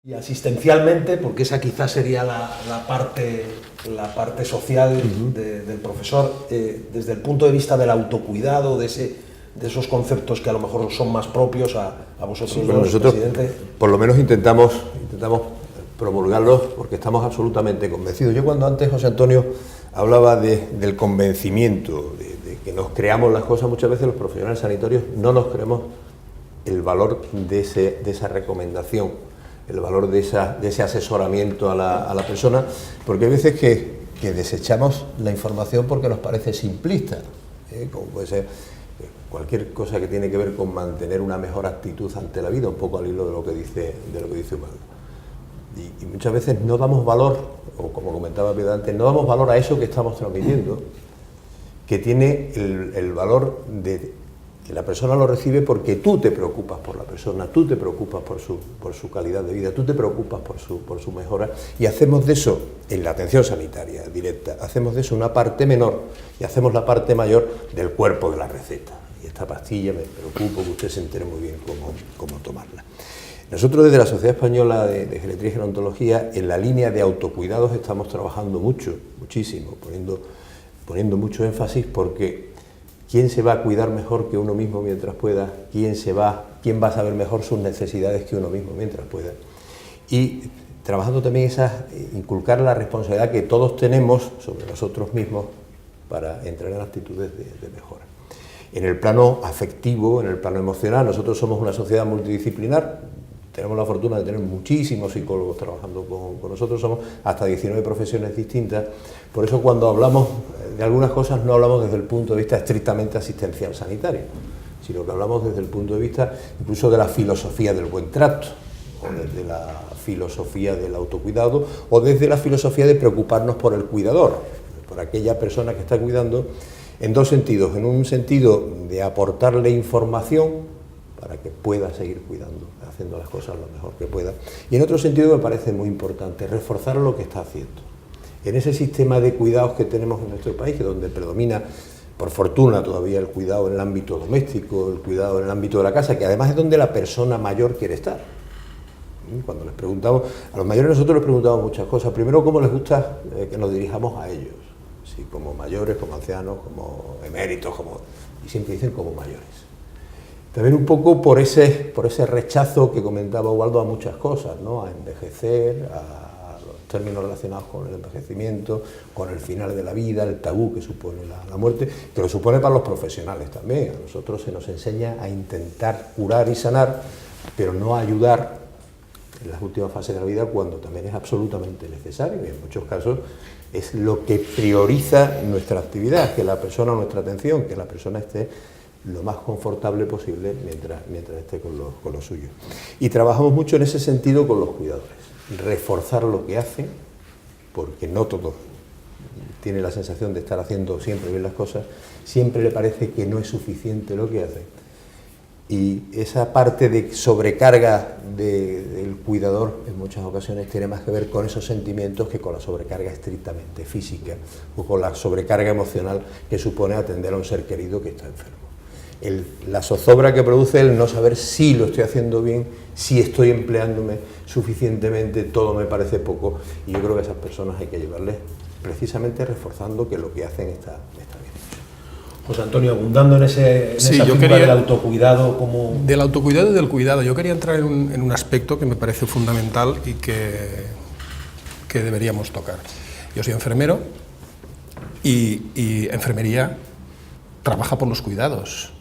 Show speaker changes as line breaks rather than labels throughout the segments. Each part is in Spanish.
Y asistencialmente, porque esa quizás sería la parte social del profesor, desde el punto de vista del autocuidado, de esos conceptos que a lo mejor son más propios a vosotros,
sí, bueno, nosotros, presidente. Por lo menos intentamos promulgarlos porque estamos absolutamente convencidos. Yo cuando antes José Antonio hablaba del convencimiento, de que nos creamos las cosas, muchas veces los profesionales sanitarios no nos creemos el valor de esa recomendación, el valor de ese asesoramiento a la persona, porque hay veces que desechamos la información porque nos parece simplista, como puede ser cualquier cosa que tiene que ver con mantener una mejor actitud ante la vida, un poco al hilo de lo que dice Ubaldo. Y muchas veces no damos valor, o como comentaba Piedad antes, no damos valor a eso que estamos transmitiendo, que tiene el valor de que la persona lo recibe porque tú te preocupas por la persona, tú te preocupas por su calidad de vida, tú te preocupas por su mejora, y hacemos de eso, en la atención sanitaria directa, hacemos de eso una parte menor y hacemos la parte mayor del cuerpo de la receta. Y esta pastilla me preocupo que usted se entere muy bien cómo tomarla. Nosotros desde la Sociedad Española de Geriatría y Gerontología, en la línea de autocuidados estamos trabajando muchísimo, poniendo mucho énfasis, porque ¿quién se va a cuidar mejor que uno mismo mientras pueda? ¿Quién va a saber mejor sus necesidades que uno mismo mientras pueda? Y trabajando también inculcar la responsabilidad que todos tenemos sobre nosotros mismos para entrar en actitudes de mejora. En el plano afectivo, en el plano emocional, nosotros somos una sociedad multidisciplinar. Tenemos la fortuna de tener muchísimos psicólogos trabajando con nosotros, somos hasta 19 profesiones distintas. Por eso cuando hablamos de algunas cosas no hablamos desde el punto de vista estrictamente asistencial sanitario, sino que hablamos desde el punto de vista incluso de la filosofía del buen trato, o desde la filosofía del autocuidado, o desde la filosofía de preocuparnos por el cuidador, por aquella persona que está cuidando, en dos sentidos. En un sentido de aportarle información para que pueda seguir cuidando, haciendo las cosas lo mejor que pueda. Y en otro sentido me parece muy importante reforzar lo que está haciendo. En ese sistema de cuidados que tenemos en nuestro país, que donde predomina, por fortuna todavía, el cuidado en el ámbito doméstico, el cuidado en el ámbito de la casa, que además es donde la persona mayor quiere estar. Cuando les preguntamos, a los mayores nosotros les preguntamos muchas cosas. Primero, cómo les gusta que nos dirijamos a ellos, ¿sí? Como mayores, como ancianos, como eméritos, y siempre dicen como mayores. También un poco por ese rechazo que comentaba Ubaldo a muchas cosas, ¿no? A envejecer, a los términos relacionados con el envejecimiento, con el final de la vida, el tabú que supone la muerte, que lo supone para los profesionales también. A nosotros se nos enseña a intentar curar y sanar, pero no a ayudar en las últimas fases de la vida, cuando también es absolutamente necesario, y en muchos casos es lo que prioriza nuestra actividad, que la persona, nuestra atención, que la persona esté lo más confortable posible mientras esté con lo suyo. Y trabajamos mucho en ese sentido con los cuidadores, reforzar lo que hacen, porque no todos tienen la sensación de estar haciendo siempre bien las cosas, siempre le parece que no es suficiente lo que hacen. Y esa parte de sobrecarga del cuidador en muchas ocasiones tiene más que ver con esos sentimientos que con la sobrecarga estrictamente física o con la sobrecarga emocional que supone atender a un ser querido que está enfermo. La zozobra que produce el no saber si lo estoy haciendo bien, si estoy empleándome suficientemente, todo me parece poco, y yo creo que a esas personas hay que llevarles precisamente reforzando que lo que hacen está bien.
José Antonio, abundando en esa figura del autocuidado como...
Del autocuidado y del cuidado, yo quería entrar en un aspecto que me parece fundamental y que deberíamos tocar. Yo soy enfermero y enfermería trabaja por los cuidados.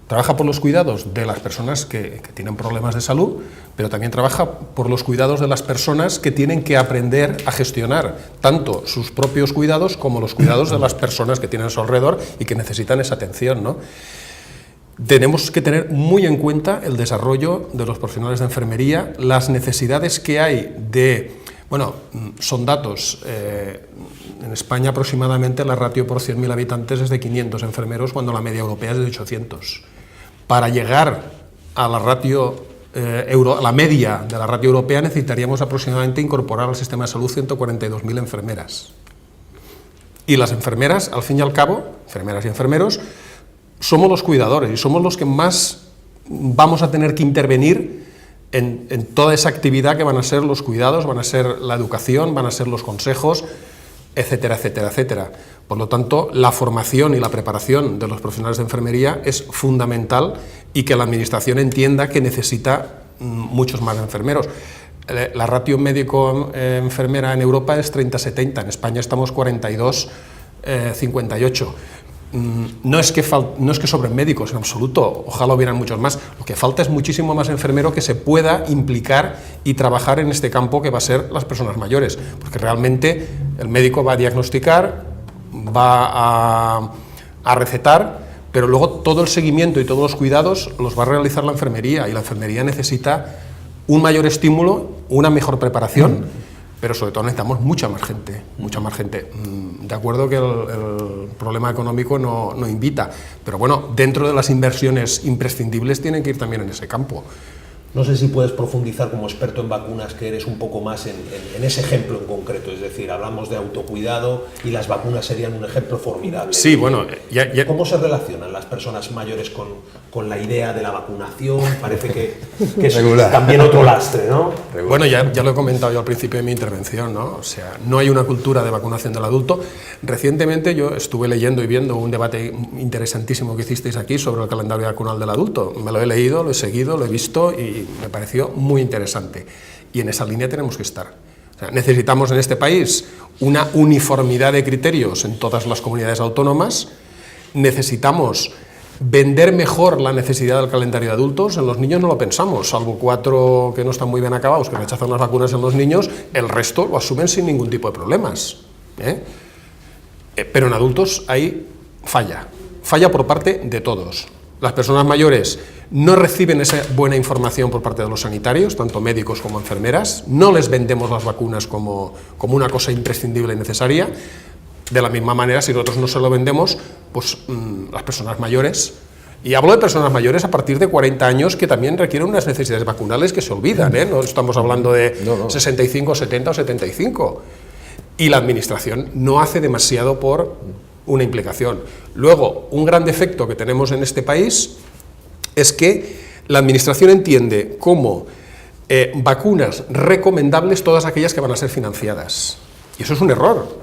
Trabaja por los cuidados de las personas que tienen problemas de salud, pero también trabaja por los cuidados de las personas que tienen que aprender a gestionar tanto sus propios cuidados como los cuidados de las personas que tienen a su alrededor y que necesitan esa atención, ¿no? Tenemos que tener muy en cuenta el desarrollo de los profesionales de enfermería, las necesidades que hay de... Bueno, son datos. En España aproximadamente la ratio por 100.000 habitantes es de 500 enfermeros, cuando la media europea es de 800. Para llegar a la ratio la media de la ratio europea necesitaríamos aproximadamente incorporar al sistema de salud 142.000 enfermeras. Y las enfermeras, al fin y al cabo, enfermeras y enfermeros, somos los cuidadores y somos los que más vamos a tener que intervenir en toda esa actividad que van a ser los cuidados, van a ser la educación, van a ser los consejos, etcétera, etcétera, etcétera. Por lo tanto, la formación y la preparación de los profesionales de enfermería es fundamental y que la Administración entienda que necesita muchos más enfermeros. La ratio médico-enfermera en Europa es 30-70, en España estamos 42-58. No es que sobren médicos, en absoluto, ojalá hubieran muchos más. Lo que falta es muchísimo más enfermero que se pueda implicar y trabajar en este campo que va a ser las personas mayores, porque realmente el médico va a diagnosticar, va a recetar, pero luego todo el seguimiento y todos los cuidados los va a realizar la enfermería, y la enfermería necesita un mayor estímulo, una mejor preparación, pero sobre todo necesitamos mucha más gente, mucha más gente. De acuerdo que el problema económico no invita, pero bueno, dentro de las inversiones imprescindibles tienen que ir también en ese campo.
No sé si puedes profundizar como experto en vacunas, que eres un poco más en ese ejemplo en concreto, es decir, hablamos de autocuidado y las vacunas serían un ejemplo formidable.
Sí, bueno,
¿Cómo se relacionan las personas mayores con la idea de la vacunación? Parece que es también otro lastre, ¿no?
Bueno, ya lo he comentado yo al principio de mi intervención, ¿no? O sea, no hay una cultura de vacunación del adulto. Recientemente yo estuve leyendo y viendo un debate interesantísimo que hicisteis aquí sobre el calendario vacunal del adulto. Me lo he leído, lo he seguido, lo he visto y me pareció muy interesante, y en esa línea tenemos que estar. O sea, necesitamos en este país una uniformidad de criterios en todas las comunidades autónomas, necesitamos vender mejor la necesidad del calendario de adultos. En los niños no lo pensamos, salvo 4 que no están muy bien acabados, que rechazan las vacunas en los niños, el resto lo asumen sin ningún tipo de problemas, pero en adultos ahí falla por parte de todos. Las personas mayores no reciben esa buena información por parte de los sanitarios, tanto médicos como enfermeras, no les vendemos las vacunas como una cosa imprescindible y necesaria. De la misma manera, si nosotros no se lo vendemos, pues las personas mayores, y hablo de personas mayores a partir de 40 años que también requieren unas necesidades vacunales que se olvidan, no estamos hablando de 65, 70 o 75, y la Administración no hace demasiado por una implicación. Luego, un gran defecto que tenemos en este país es que la Administración entiende como vacunas recomendables todas aquellas que van a ser financiadas, y eso es un error.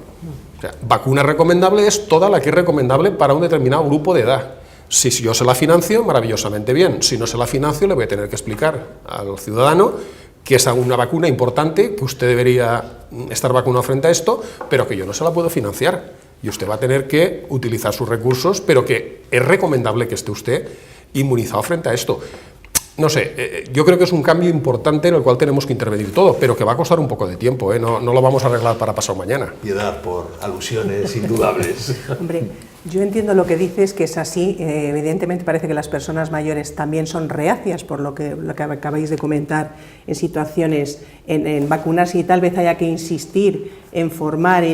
O sea, vacuna recomendable es toda la que es recomendable para un determinado grupo de edad. Si yo se la financio, maravillosamente bien. Si no se la financio, le voy a tener que explicar al ciudadano que es una vacuna importante, que usted debería estar vacunado frente a esto, pero que yo no se la puedo financiar. Y usted va a tener que utilizar sus recursos, pero que es recomendable que esté usted inmunizado frente a esto. No sé, yo creo que es un cambio importante en el cual tenemos que intervenir todo, pero que va a costar un poco de tiempo, no lo vamos a arreglar para pasado mañana.
Piedad por alusiones indudables.
Hombre, yo entiendo lo que dices, que es así. Evidentemente parece que las personas mayores también son reacias, por lo que acabáis de comentar, en situaciones, en vacunarse, y tal vez haya que insistir en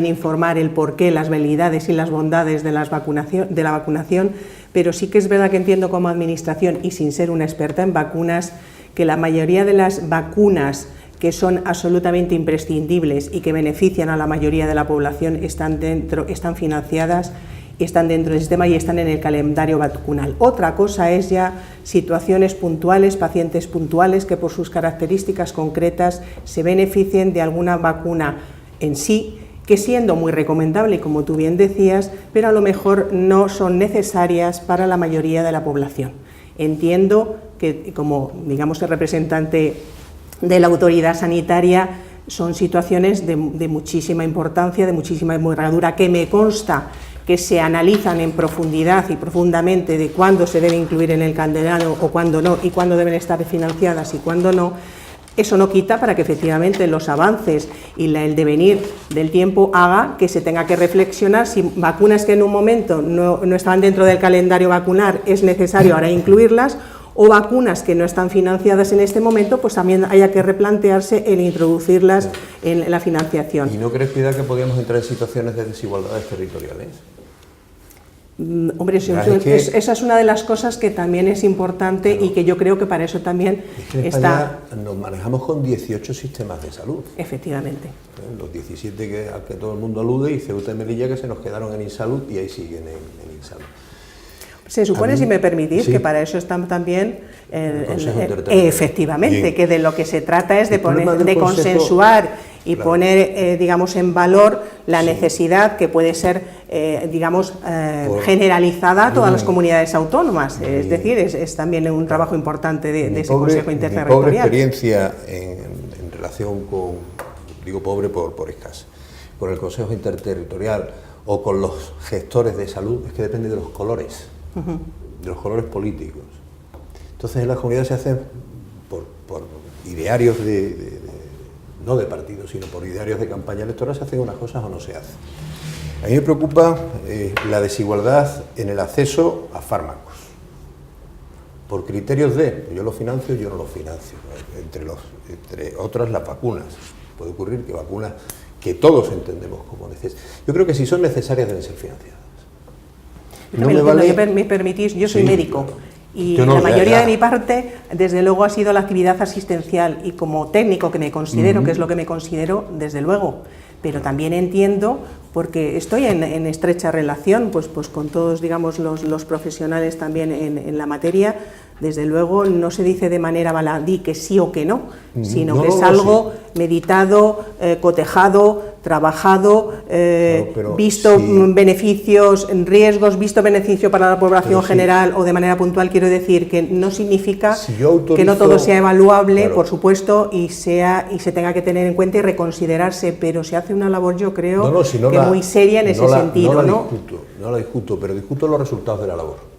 informar el porqué, las veleidades y las bondades de la vacunación, pero sí que es verdad que entiendo como Administración, y sin ser una experta en vacunas, que la mayoría de las vacunas que son absolutamente imprescindibles y que benefician a la mayoría de la población están financiadas, están dentro del sistema y están en el calendario vacunal. Otra cosa es ya situaciones puntuales, pacientes puntuales que por sus características concretas se beneficien de alguna vacuna en sí, que siendo muy recomendable, como tú bien decías, pero a lo mejor no son necesarias para la mayoría de la población. Entiendo que, como digamos el representante de la autoridad sanitaria, son situaciones de muchísima importancia, de muchísima envergadura, que me consta que se analizan en profundidad y profundamente de cuándo se debe incluir en el calendario o cuándo no, y cuándo deben estar financiadas y cuándo no. Eso no quita para que efectivamente los avances y el devenir del tiempo haga que se tenga que reflexionar si vacunas que en un momento no estaban dentro del calendario vacunar es necesario ahora incluirlas, o vacunas que no están financiadas en este momento, pues también haya que replantearse el introducirlas en la financiación.
¿Y no crees, Piedad, que podríamos entrar en situaciones de desigualdades territoriales?
Hombre, esa es una de las cosas que también es importante, y que yo creo que para eso también
es que en España nos manejamos con 18 sistemas de salud.
Efectivamente.
Los 17 al que todo el mundo alude, y Ceuta y Melilla, que se nos quedaron en Insalud y ahí siguen en Insalud.
Se supone, si me permitís,
sí,
que para eso están también
Consejo Interterritorial.
efectivamente,
Bien.
que de lo que se trata es de,
El problema
poner,
del
de
Consejo,
consensuar y
claro,
poner, digamos, en valor la
sí,
necesidad que puede ser, digamos,
Por-
generalizada a todas las
mi-
comunidades autónomas. Es
mi-
decir, es también un trabajo importante de ese Consejo
Mi pobre
Interterritorial.
experiencia en relación con, digo pobre por escasa, con el Consejo Interterritorial o con los gestores de salud, es que depende de los colores, de los colores políticos. Entonces en las comunidades se hacen por idearios no de partidos, sino por idearios de campaña electoral, se hacen unas cosas o no se hacen. A mí me preocupa la desigualdad en el acceso a fármacos, por criterios de yo lo financio, yo no lo financio, entre otras las vacunas. Puede ocurrir que vacunas que todos entendemos como necesarias, yo creo que si son necesarias deben ser financiadas.
No me permitís, yo soy
Sí,
médico.
claro.
Y
Yo no,
la mayoría
ya.
de mi parte, desde luego, ha sido la actividad asistencial y como técnico que me considero, que es lo que me considero, desde luego. Pero también entiendo, porque estoy en estrecha relación pues con todos, digamos, los profesionales también en la materia. Desde luego no se dice de manera baladí que sí o que no, sino que es algo meditado, cotejado, trabajado, visto beneficios, riesgos, visto beneficio para la población general o de manera puntual. Quiero decir que no significa que no todo sea evaluable, por supuesto, y se tenga que tener en cuenta y reconsiderarse, pero se hace una labor, yo creo, que muy seria en ese sentido.
No la discuto, pero discuto los resultados de la labor.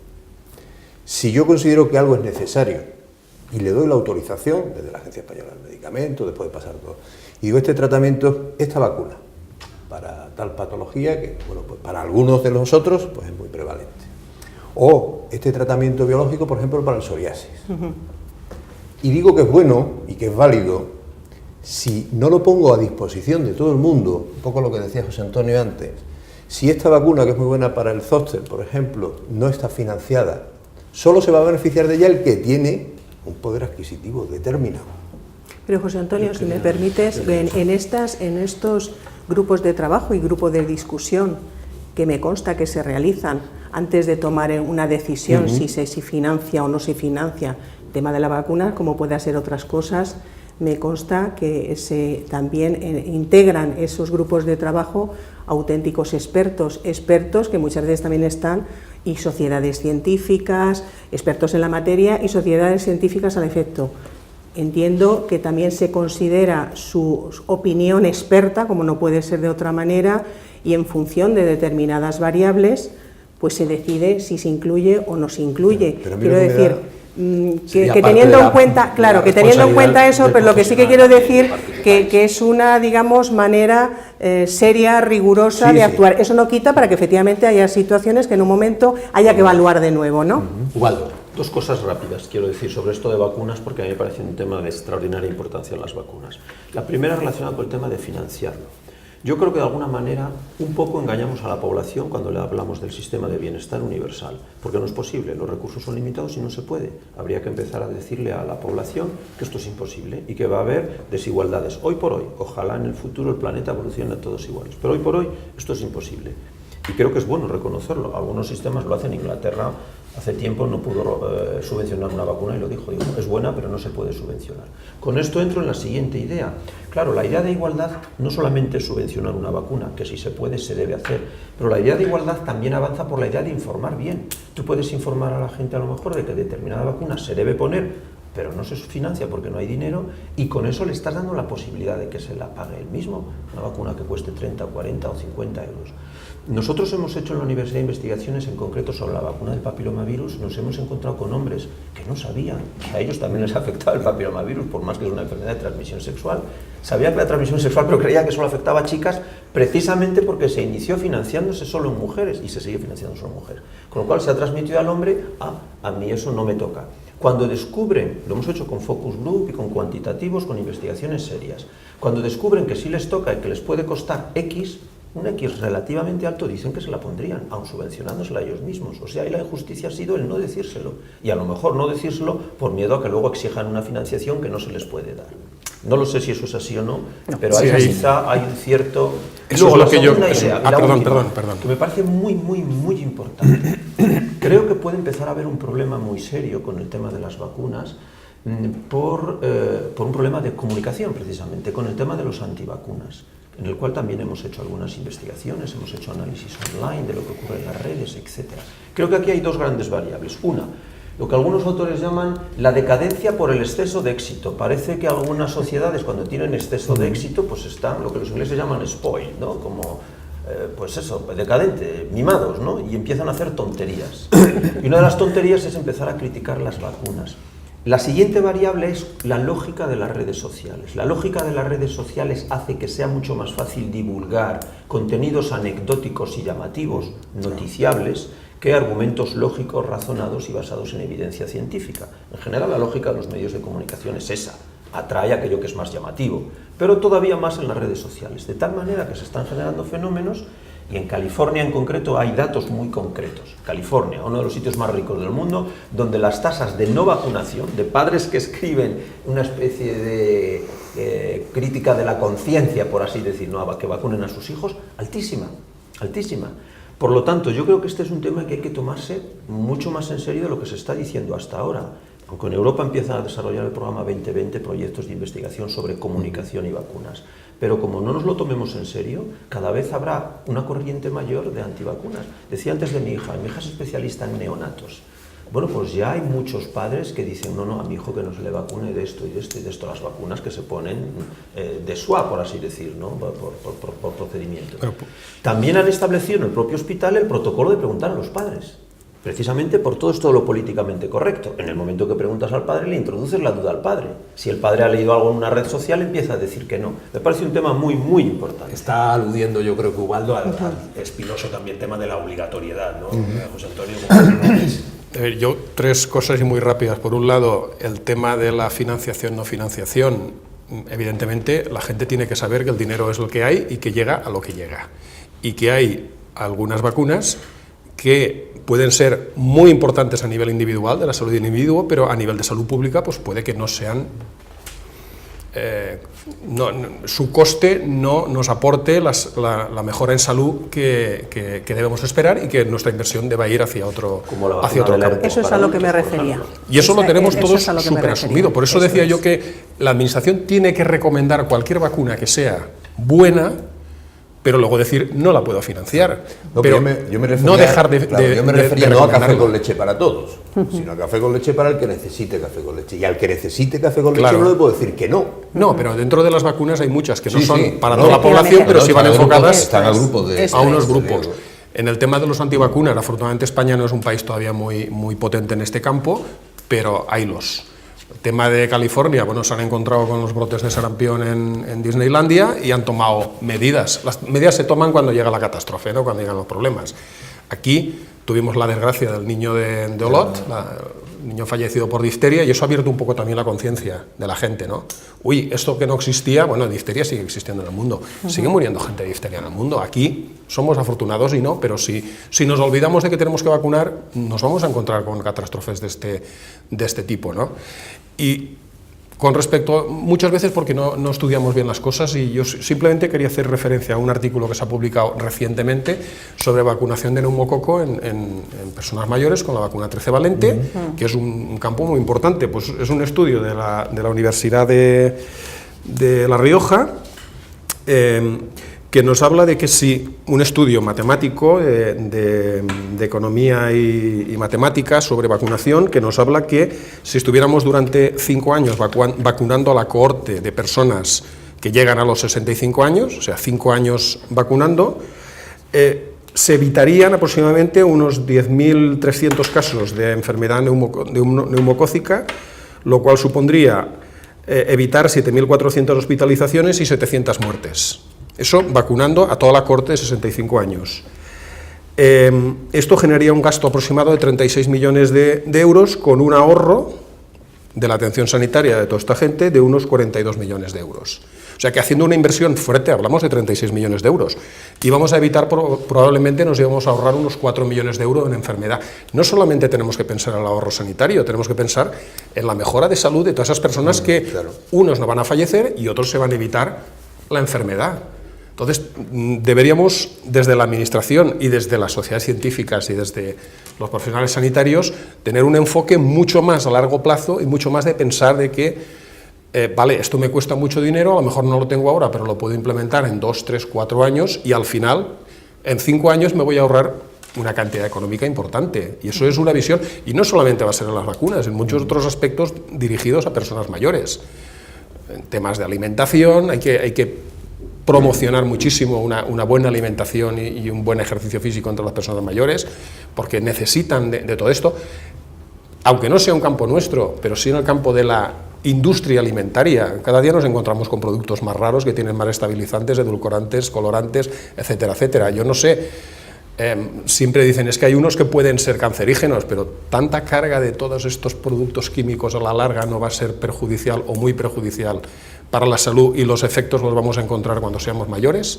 Si yo considero que algo es necesario y le doy la autorización desde la Agencia Española del Medicamento, después de pasar todo, y digo este tratamiento, esta vacuna, para tal patología que, bueno, pues para algunos de nosotros pues es muy prevalente. O este tratamiento biológico, por ejemplo, para el psoriasis. Y digo que es bueno y que es válido si no lo pongo a disposición de todo el mundo, un poco lo que decía José Antonio antes. Si esta vacuna, que es muy buena para el zóster, por ejemplo, no está financiada, solo se va a beneficiar de ella el que tiene un poder adquisitivo determinado.
Pero José Antonio, si me permites, en estos grupos de trabajo y grupos de discusión que me consta que se realizan antes de tomar una decisión si se financia o no se financia el tema de la vacuna, como puede ser otras cosas, me consta que se también integran esos grupos de trabajo auténticos expertos que muchas veces también están, y sociedades científicas, expertos en la materia y sociedades científicas al efecto. Entiendo que también se considera su opinión experta, como no puede ser de otra manera, y en función de determinadas variables, pues se decide si se incluye o no se incluye. Quiero decir que teniendo en cuenta, claro, que teniendo en cuenta eso, pero lo que sí que quiero decir que es una, digamos, manera seria, rigurosa de actuar. Eso no quita para que efectivamente haya situaciones que en un momento haya que evaluar de nuevo, ¿no?
Ubaldo, dos cosas rápidas quiero decir sobre esto de vacunas, porque a mí me parece un tema de extraordinaria importancia en las vacunas. La primera relacionada con el tema de financiarlo. Yo creo que de alguna manera un poco engañamos a la población cuando le hablamos del sistema de bienestar universal, porque no es posible, los recursos son limitados y no se puede. Habría que empezar a decirle a la población que esto es imposible y que va a haber desigualdades. Hoy por hoy, ojalá en el futuro el planeta evolucione a todos iguales, pero hoy por hoy esto es imposible. Y creo que es bueno reconocerlo. Algunos sistemas lo hacen. Inglaterra hace tiempo no pudo subvencionar una vacuna y lo dijo, es buena pero no se puede subvencionar. Con esto entro en la siguiente idea. Claro, la idea de igualdad no solamente es subvencionar una vacuna, que si se puede se debe hacer, pero la idea de igualdad también avanza por la idea de informar bien. Tú puedes informar a la gente a lo mejor de que determinada vacuna se debe poner, pero no se financia porque no hay dinero, y con eso le estás dando la posibilidad de que se la pague él mismo, una vacuna que cueste 30, 40 o 50 euros. Nosotros hemos hecho en la Universidad investigaciones en concreto sobre la vacuna del papilomavirus. Nos hemos encontrado con hombres que no sabían que a ellos también les afectaba el papilomavirus, por más que es una enfermedad de transmisión sexual. Sabía que la transmisión sexual, pero creía que solo afectaba a chicas, precisamente porque se inició financiándose solo en mujeres y se sigue financiando solo en mujeres. Con lo cual se ha transmitido al hombre, a mí eso no me toca. Cuando descubren, lo hemos hecho con focus group y con cuantitativos, con investigaciones serias, cuando descubren que sí les toca y que les puede costar X, un X relativamente alto, dicen que se la pondrían, aun subvencionándosela ellos mismos. O sea, ahí la injusticia ha sido el no decírselo. Y a lo mejor no decírselo por miedo a que luego exijan una financiación que no se les puede dar. No lo sé si eso es así o no, pero ahí quizá hay un cierto...
Eso
Luego,
es lo que
idea,
perdón,
que me parece muy, muy, muy importante, Creo que puede empezar a haber un problema muy serio con el tema de las vacunas por un problema de comunicación, precisamente, con el tema de los antivacunas, en el cual también hemos hecho algunas investigaciones, hemos hecho análisis online de lo que ocurre en las redes, etc. Creo que aquí hay dos grandes variables. Una, lo que algunos autores llaman la decadencia por el exceso de éxito. Parece que algunas sociedades, cuando tienen exceso de éxito, pues están, lo que los ingleses llaman spoiled, ¿no? Como, pues eso, decadente, mimados, ¿no? Y empiezan a hacer tonterías. Y una de las tonterías es empezar a criticar las vacunas. La siguiente variable es la lógica de las redes sociales. La lógica de las redes sociales hace que sea mucho más fácil divulgar contenidos anecdóticos y llamativos, noticiables, que argumentos lógicos, razonados y basados en evidencia científica. En general, la lógica de los medios de comunicación es esa, atrae aquello que es más llamativo, pero todavía más en las redes sociales, de tal manera que se están generando fenómenos, y en California en concreto hay datos muy concretos. California, uno de los sitios más ricos del mundo, donde las tasas de no vacunación, de padres que escriben una especie de crítica de la conciencia, por así decir, ¿no?, que vacunen a sus hijos, altísima, altísima. Por lo tanto, yo creo que este es un tema que hay que tomarse mucho más en serio de lo que se está diciendo hasta ahora. Aunque en Europa empiezan a desarrollar el programa 2020 proyectos de investigación sobre comunicación y vacunas. Pero como no nos lo tomemos en serio, cada vez habrá una corriente mayor de antivacunas. Decía antes de mi hija es especialista en neonatos. Bueno, pues ya hay muchos padres que dicen, no, a mi hijo que no se le vacune de esto y de esto y de esto, las vacunas que se ponen de swab, por así decir, ¿no?, por procedimiento. También han establecido en el propio hospital el protocolo de preguntar a los padres, precisamente por todo esto de lo políticamente correcto. En el momento que preguntas al padre, le introduces la duda al padre. Si el padre ha leído algo en una red social, empieza a decir que no. Me parece un tema muy, muy importante.
Está aludiendo, yo creo que Ubaldo, al espinoso también tema de la obligatoriedad, ¿no? José Antonio,
yo, tres cosas y muy rápidas. Por un lado, el tema de la financiación, no financiación. Evidentemente, la gente tiene que saber que el dinero es lo que hay y que llega a lo que llega. Y que hay algunas vacunas que pueden ser muy importantes a nivel individual, de la salud del individuo, pero a nivel de salud pública pues puede que no sean... su coste no nos aporte la mejora en salud que debemos esperar y que nuestra inversión deba ir hacia otro campo.
Eso es a lo que me refería.
Y eso lo tenemos todos súper asumido. Por eso decía yo que la Administración tiene que recomendar cualquier vacuna que sea buena, pero luego decir, no la puedo financiar.
No,
pero
yo me refería,
no dejar de
yo me refería no a café
recomendarlo.
con leche para todos, sino a café con leche para el que necesite café con leche. Y al que necesite café con leche
Claro.
no le puedo decir que no.
No, pero dentro de las vacunas hay muchas que no
Sí,
son
sí.
para
No,
toda la población, pero sí van enfocadas
están a grupos de...
a unos grupos. En el tema de los antivacunas, afortunadamente España no es un país todavía muy potente en este campo, pero haylos. El tema de California, bueno, se han encontrado con los brotes de sarampión en Disneylandia y han tomado medidas. Las medidas se toman cuando llega la catástrofe, ¿no?, cuando llegan los problemas. Aquí tuvimos la desgracia del niño de Olot, el niño fallecido por difteria, y eso ha abierto un poco también la conciencia de la gente, ¿no? Uy, esto que no existía, bueno, difteria sigue existiendo en el mundo, sigue muriendo gente de difteria en el mundo. Aquí somos afortunados y no, pero si nos olvidamos de que tenemos que vacunar, nos vamos a encontrar con catástrofes de este tipo, ¿no? Y con respecto, muchas veces porque no estudiamos bien las cosas, y yo simplemente quería hacer referencia a un artículo que se ha publicado recientemente sobre vacunación de neumococo en personas mayores con la vacuna 13 valente, que es un campo muy importante. Pues es un estudio de la Universidad de La Rioja, que nos habla de que si un estudio matemático de economía y matemáticas sobre vacunación, que nos habla que si estuviéramos durante 5 años vacunando a la cohorte de personas que llegan a los 65 años, o sea, 5 años vacunando, se evitarían aproximadamente unos 10.300 casos de enfermedad neumocócica, lo cual supondría evitar 7.400 hospitalizaciones y 700 muertes. Eso vacunando a toda la cohorte de 65 años. Esto generaría un gasto aproximado de 36 millones de euros, con un ahorro de la atención sanitaria de toda esta gente de unos 42 millones de euros. O sea que haciendo una inversión fuerte, hablamos de 36 millones de euros, y vamos a evitar, probablemente nos íbamos a ahorrar unos 4 millones de euros en enfermedad. No solamente tenemos que pensar en el ahorro sanitario, tenemos que pensar en la mejora de salud de todas esas personas que unos no van a fallecer y otros se van a evitar la enfermedad. Entonces, deberíamos, desde la Administración y desde las sociedades científicas y desde los profesionales sanitarios, tener un enfoque mucho más a largo plazo y mucho más de pensar de que, vale, esto me cuesta mucho dinero, a lo mejor no lo tengo ahora, pero lo puedo implementar en 2, 3, 4 años y al final, en 5 años me voy a ahorrar una cantidad económica importante. Y eso es una visión, y no solamente va a ser en las vacunas, en muchos otros aspectos dirigidos a personas mayores. En temas de alimentación, hay que promocionar muchísimo una buena alimentación y un buen ejercicio físico entre las personas mayores, porque necesitan de todo esto, aunque no sea un campo nuestro, pero sí en el campo de la industria alimentaria. Cada día nos encontramos con productos más raros que tienen más estabilizantes, edulcorantes, colorantes, etcétera, etcétera. Yo no sé, siempre dicen es que hay unos que pueden ser cancerígenos, pero tanta carga de todos estos productos químicos a la larga no va a ser perjudicial o muy perjudicial para la salud, y los efectos los vamos a encontrar cuando seamos mayores.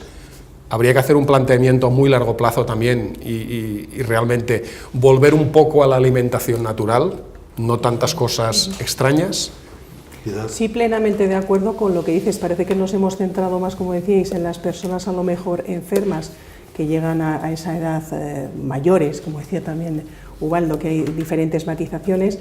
Habría que hacer un planteamiento a muy largo plazo también y realmente volver un poco a la alimentación natural, no tantas cosas extrañas.
Sí, plenamente de acuerdo con lo que dices. Parece que nos hemos centrado más, como decíais, en las personas a lo mejor enfermas que llegan a esa edad, mayores, como decía también Ubaldo, que hay diferentes matizaciones,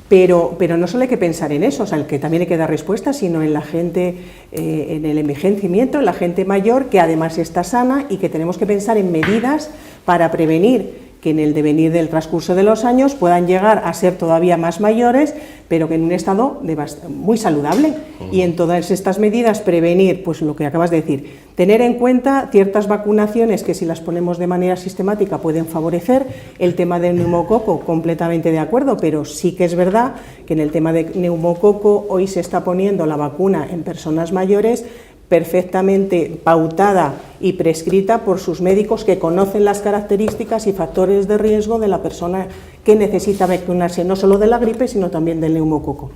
pero no solo hay que pensar en eso, o sea, el que también hay que dar respuesta, sino en la gente, en el envejecimiento, en la gente mayor que además está sana, y que tenemos que pensar en medidas para prevenir que en el devenir del transcurso de los años puedan llegar a ser todavía más mayores, pero que en un estado muy saludable. Y en todas estas medidas prevenir, pues lo que acabas de decir, tener en cuenta ciertas vacunaciones que si las ponemos de manera sistemática pueden favorecer. El tema del neumococo, completamente de acuerdo, pero sí que es verdad que en el tema de neumococo hoy se está poniendo la vacuna en personas mayores, perfectamente pautada y prescrita por sus médicos, que conocen las características y factores de riesgo de la persona que necesita vacunarse, no solo de la gripe, sino también del neumococo.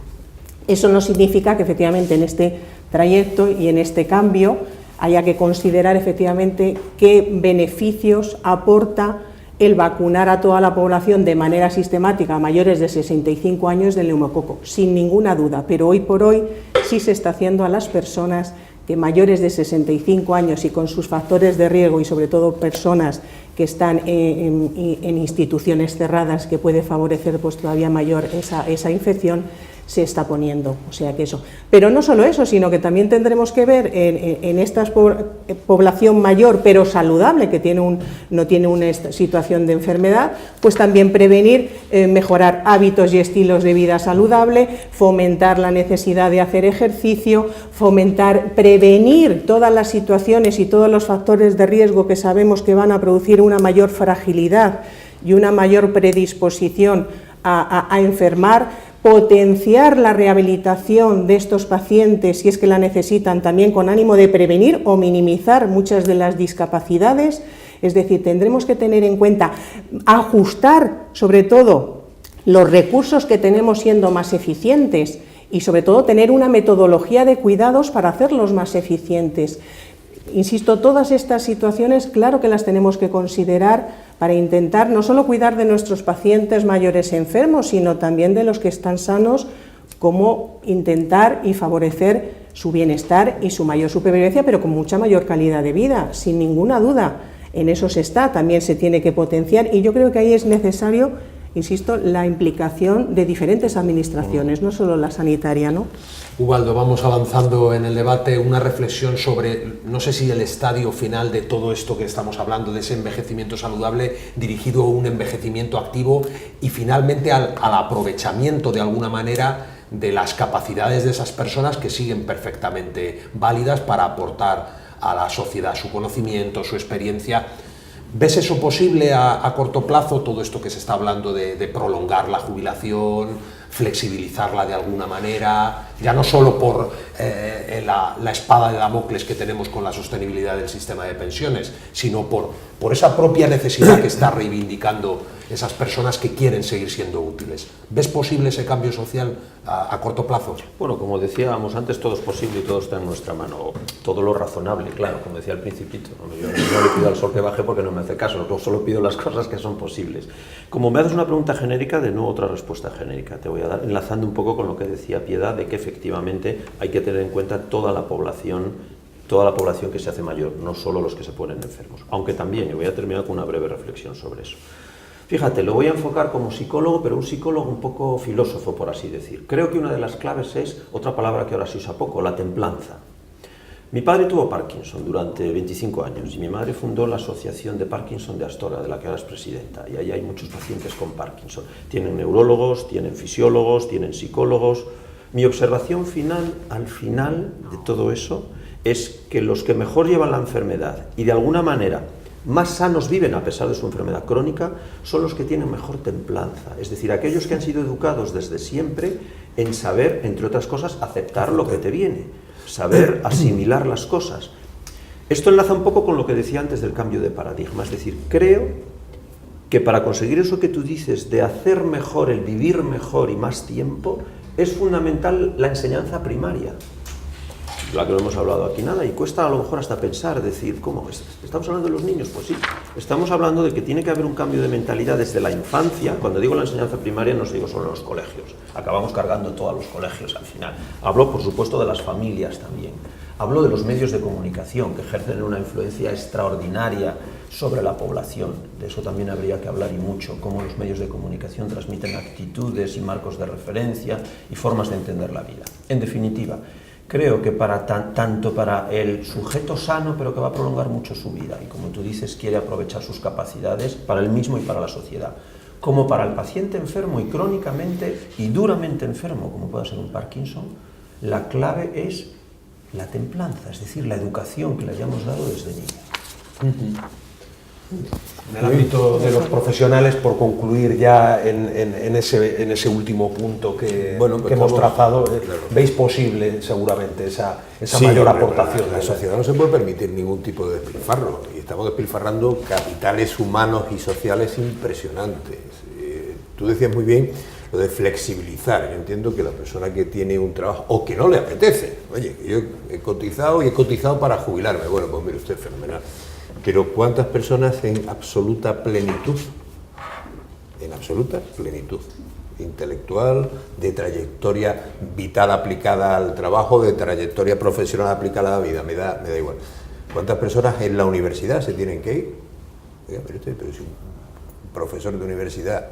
Eso no significa que efectivamente en este trayecto y en este cambio haya que considerar efectivamente qué beneficios aporta el vacunar a toda la población de manera sistemática a mayores de 65 años del neumococo, sin ninguna duda, pero hoy por hoy sí se está haciendo a las personas que mayores de 65 años y con sus factores de riesgo, y sobre todo personas que están en instituciones cerradas, que puede favorecer pues todavía mayor esa infección, se está poniendo, o sea que eso. Pero no solo eso, sino que también tendremos que ver en esta población mayor pero saludable, que no tiene una situación de enfermedad, pues también prevenir, mejorar hábitos y estilos de vida saludable, fomentar la necesidad de hacer ejercicio, prevenir todas las situaciones y todos los factores de riesgo que sabemos que van a producir una mayor fragilidad y una mayor predisposición a enfermar, potenciar la rehabilitación de estos pacientes si es que la necesitan, también con ánimo de prevenir o minimizar muchas de las discapacidades. Es decir, tendremos que tener en cuenta, ajustar sobre todo los recursos que tenemos siendo más eficientes, y sobre todo tener una metodología de cuidados para hacerlos más eficientes. Insisto, todas estas situaciones, claro que las tenemos que considerar para intentar no solo cuidar de nuestros pacientes mayores enfermos, sino también de los que están sanos, como intentar y favorecer su bienestar y su mayor supervivencia, pero con mucha mayor calidad de vida, sin ninguna duda. En eso se está, también se tiene que potenciar, y yo creo que ahí es necesario, insisto, la implicación de diferentes administraciones, no solo la sanitaria, ¿no?
Ubaldo, vamos avanzando en el debate, una reflexión sobre, no sé si el estadio final de todo esto que estamos hablando, de ese envejecimiento saludable dirigido a un envejecimiento activo y finalmente al aprovechamiento de alguna manera de las capacidades de esas personas que siguen perfectamente válidas para aportar a la sociedad su conocimiento, su experiencia. ¿Ves eso posible a corto plazo, todo esto que se está hablando de prolongar la jubilación, flexibilizarla de alguna manera, ya no solo por la espada de Damocles que tenemos con la sostenibilidad del sistema de pensiones, sino por esa propia necesidad que está reivindicando esas personas que quieren seguir siendo útiles? ¿Ves posible ese cambio social a corto plazo?
Bueno, como decíamos antes, todo es posible y todo está en nuestra mano. Todo lo razonable, claro, como decía al principito. Yo no le pido al sol que baje porque no me hace caso, yo solo pido las cosas que son posibles. Como me haces una pregunta genérica, de nuevo otra respuesta genérica te voy a dar, enlazando un poco con lo que decía Piedad, de que efectivamente hay que tener en cuenta toda la población toda la población que se hace mayor, no solo los que se ponen enfermos. Aunque también, y voy a terminar con una breve reflexión sobre eso. Fíjate, lo voy a enfocar como psicólogo, pero un psicólogo un poco filósofo, por así decir. Creo que una de las claves es, otra palabra que ahora se usa poco, la templanza. Mi padre tuvo Parkinson durante 25 años y mi madre fundó la Asociación de Parkinson de Astorga, de la que ahora es presidenta, y ahí hay muchos pacientes con Parkinson. Tienen neurólogos, tienen fisiólogos, tienen psicólogos. Mi observación final, al final de todo eso, es que los que mejor llevan la enfermedad y de alguna manera más sanos viven a pesar de su enfermedad crónica son los que tienen mejor templanza, es decir, aquellos que han sido educados desde siempre en saber, entre otras cosas, aceptar lo que te viene, saber asimilar las cosas. Esto enlaza un poco con lo que decía antes del cambio de paradigma, es decir, creo que para conseguir eso que tú dices de hacer mejor, el vivir mejor y más tiempo, es fundamental la enseñanza primaria, la que no hemos hablado aquí nada, y cuesta a lo mejor hasta pensar, decir, ¿cómo? ¿Estamos hablando de los niños? Pues sí, estamos hablando de que tiene que haber un cambio de mentalidad desde la infancia. Cuando digo la enseñanza primaria no os digo solo en los colegios, acabamos cargando todos los colegios al final. Hablo, por supuesto, de las familias también. Hablo de los medios de comunicación, que ejercen una influencia extraordinaria sobre la población. De eso también habría que hablar y mucho, cómo los medios de comunicación transmiten actitudes y marcos de referencia y formas de entender la vida. En definitiva, creo que tanto para el sujeto sano, pero que va a prolongar mucho su vida, y como tú dices, quiere aprovechar sus capacidades para él mismo y para la sociedad, como para el paciente enfermo y crónicamente y duramente enfermo, como pueda ser un Parkinson, la clave es la templanza, es decir, la educación que le hayamos dado desde niño.
En el ámbito de los profesionales, por concluir ya en ese último punto que hemos trazado, claro, veis posible seguramente esa mayor aportación.
La sociedad no se puede permitir ningún tipo de despilfarro, y estamos despilfarrando capitales humanos y sociales impresionantes. Tú decías muy bien lo de flexibilizar. Yo entiendo que la persona que tiene un trabajo o que no le apetece, oye, yo he cotizado para jubilarme, bueno, pues mire usted, fenomenal. Pero ¿cuántas personas en absoluta plenitud intelectual, de trayectoria vital aplicada al trabajo, de trayectoria profesional aplicada a la vida? Me da igual. ¿Cuántas personas en la universidad se tienen que ir? Oiga, pero si un profesor de universidad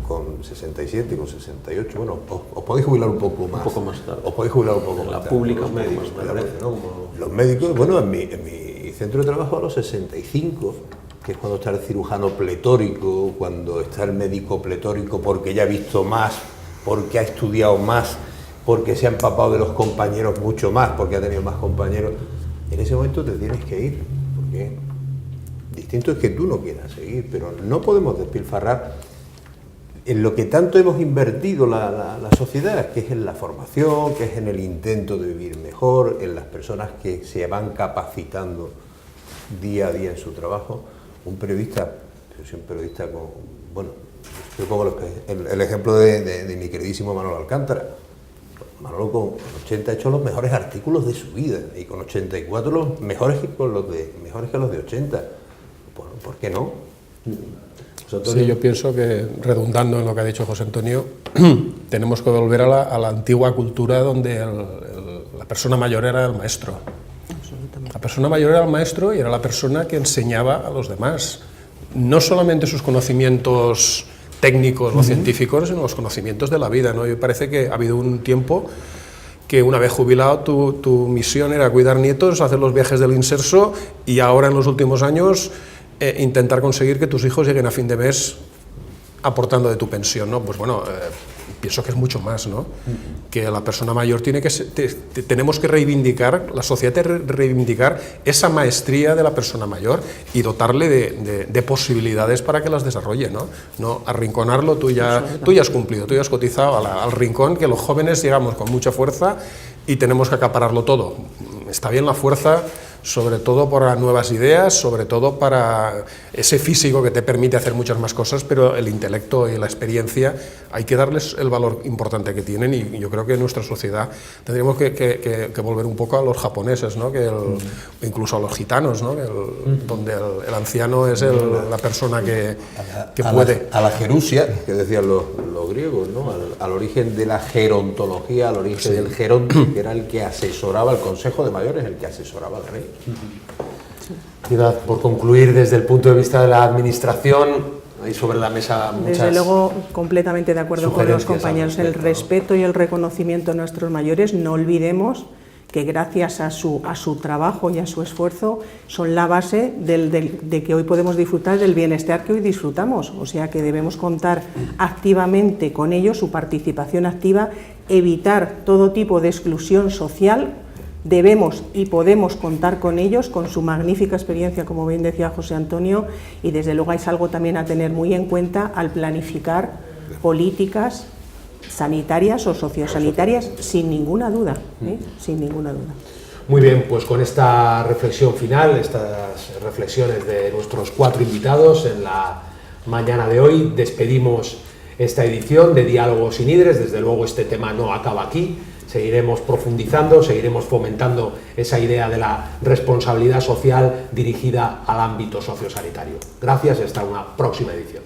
con 67, con 68, bueno, os podéis jubilar un poco más.
Un poco más tarde.
Os podéis jubilar un poco
en
más
la
tarde.
pública,
los médicos, me parece, ¿no?
Los médicos, bueno, en mi centro de trabajo a los 65, que es cuando está el cirujano pletórico, cuando está el médico pletórico porque ya ha visto más, porque ha estudiado más, porque se ha empapado de los compañeros mucho más, porque ha tenido más compañeros. En ese momento te tienes que ir, porque distinto es que tú no quieras seguir, pero no podemos despilfarrar en lo que tanto hemos invertido la sociedad, que es en la formación, que es en el intento de vivir mejor, en las personas que se van capacitando día a día en su trabajo. Un periodista, yo soy un periodista con, bueno, yo pongo el ejemplo de mi queridísimo Manolo Alcántara. Manolo con 80 ha hecho los mejores artículos de su vida, y con 84 los mejores que los de 80. Bueno, ¿por qué no?
Sí, yo pienso que, redundando en lo que ha dicho José Antonio, tenemos que volver a la antigua cultura donde la persona mayor era el maestro. La persona mayor era el maestro y era la persona que enseñaba a los demás. No solamente sus conocimientos técnicos o científicos, sino los conocimientos de la vida, ¿no? Y me parece que ha habido un tiempo que, una vez jubilado, tu misión era cuidar nietos, hacer los viajes del inserso, y ahora en los últimos años intentar conseguir que tus hijos lleguen a fin de mes aportando de tu pensión, ¿no? Pues bueno, pienso que es mucho más, ¿no? Que la persona mayor tiene que tenemos que reivindicar, la sociedad debe reivindicar esa maestría de la persona mayor y dotarle de posibilidades para que las desarrolle, ¿no? No arrinconarlo, tú ya has cumplido, tú ya has cotizado al rincón, que los jóvenes llegamos con mucha fuerza y tenemos que acapararlo todo. Está bien la fuerza, sobre todo para nuevas ideas, sobre todo para ese físico que te permite hacer muchas más cosas, pero el intelecto y la experiencia hay que darles el valor importante que tienen, y yo creo que en nuestra sociedad tendríamos que volver un poco a los japoneses, ¿no? Incluso a los gitanos, ¿no? Donde el anciano es la persona que puede...
A la gerusia, que decían los griegos, ¿no? Al origen de la gerontología, al origen del geronte, que era el que asesoraba al Consejo de Mayores, el que asesoraba al rey.
Piedad, por concluir, desde el punto de vista de la administración, hay sobre la mesa muchas...
Desde luego, completamente de acuerdo con los compañeros, el respeto y el reconocimiento a nuestros mayores. No olvidemos que gracias a su trabajo y a su esfuerzo son la base de que hoy podemos disfrutar del bienestar que hoy disfrutamos. O sea que debemos contar activamente con ellos, su participación activa, evitar todo tipo de exclusión social. Debemos y podemos contar con ellos, con su magnífica experiencia, como bien decía José Antonio, y desde luego es algo también a tener muy en cuenta al planificar políticas sanitarias o sociosanitarias, sin ninguna duda, sin ninguna duda.
Muy bien, pues con esta reflexión final, estas reflexiones de nuestros 4 invitados en la mañana de hoy, despedimos esta edición de Diálogos sin Ídres. Desde luego este tema no acaba aquí, seguiremos profundizando, seguiremos fomentando esa idea de la responsabilidad social dirigida al ámbito sociosanitario. Gracias y hasta una próxima edición.